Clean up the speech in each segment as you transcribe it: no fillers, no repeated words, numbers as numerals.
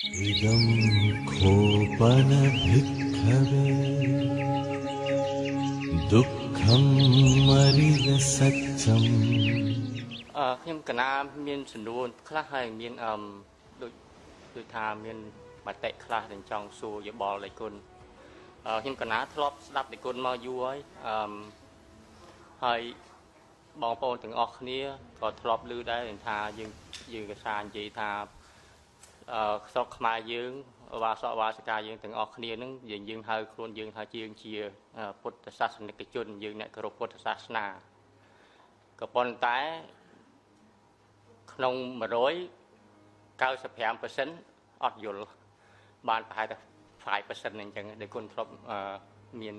Idam khopana bhikkhave dukkham mariya satcham ខ្ញុំកណាមានចំនួនខ្លះហើយមានដូចថាមានមតិខ្លះដែលចង់សួរយោបល់ដៃគុណខ្ញុំកណាធ្លាប់ស្ដាប់ដៃគុណមកយូរហើយបងប្អូនទាំងអស់គ្នាក៏ធ្លាប់ឮដែរថាយើងកសានិយាយថាស្រុកខ្មែរយើងវាសកវាសិកាយើងទាំងអស់គ្នានឹងយើងហៅខ្លួនយើងថាជាពុទ្ធសាសនិកជនយើងអ្នកគោរពពុទ្ធសាសនាក៏ប៉ុន្តែក្នុង100 95% អត់យល់បានប្រហែលតែ 5% អញ្ចឹងដែលគុណធ្លាប់មាន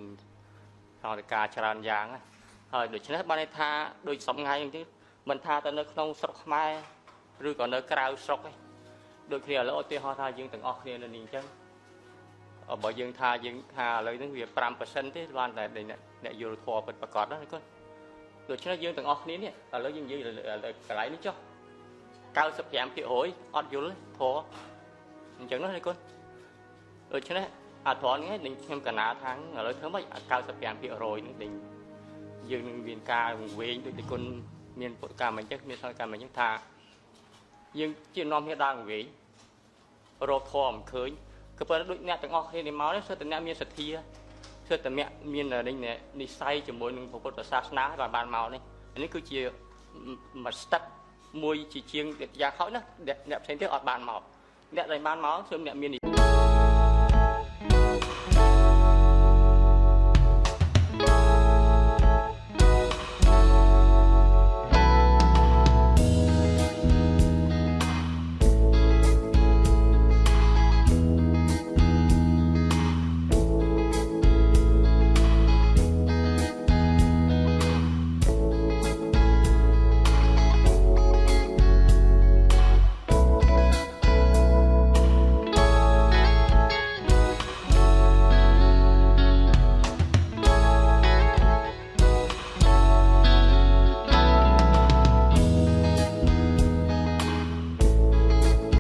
សង្កេតការច្រើនយ៉ាងហើយដូច្នេះបានន័យថាដូចសំថ្ងៃហ្នឹងមិនថាទៅនៅក្នុងស្រុកខ្មែរឬក៏នៅក្រៅស្រុកឯងដូចគ្នាឥឡូវឧទាហរណ៍ថាយើងទាំងអស់គ្នានៅនេះអញ្ចឹងបើយើងថាឥឡូវហ្នឹងវា 5% ទេបានតែអ្នកយល់ធម៌ពិតប្រាកដណាគុណដូច្នេះយើងទាំងអស់គ្នានេះឥឡូវយើងនិយាយកន្លែងនេះចុះ 95% អត់យល់ធម៌អញ្ចឹងណាគុណដូច្នេះអាធម៌នេះខ្ញុំកណាថាឥឡូវធ្វើម៉េច 95% នេះយើងនឹងមានការវែងដូចគុណមានពុទ្ធកម្មអញ្ចឹងមានសង្ឃកម្មអញ្ចឹងថាយើងជានាំគ្នាដើរវែងរកធម៌មិនឃើញក៏ប៉ុន្តែដូចអ្នកទាំងអស់គ្នានេះមកនេះសិតតែអ្នកមានសទ្ធាសិតតែអ្នកមាននិស្ស័យជាមួយនឹងពុទ្ធសាសនាបានមកនេះគឺជាមួយ step មួយជាជាងយ៉ាងហោចណាស់អ្នកផ្សេងទៀតអត់បានមកអ្នកដែលបានមកគឺអ្នកមាន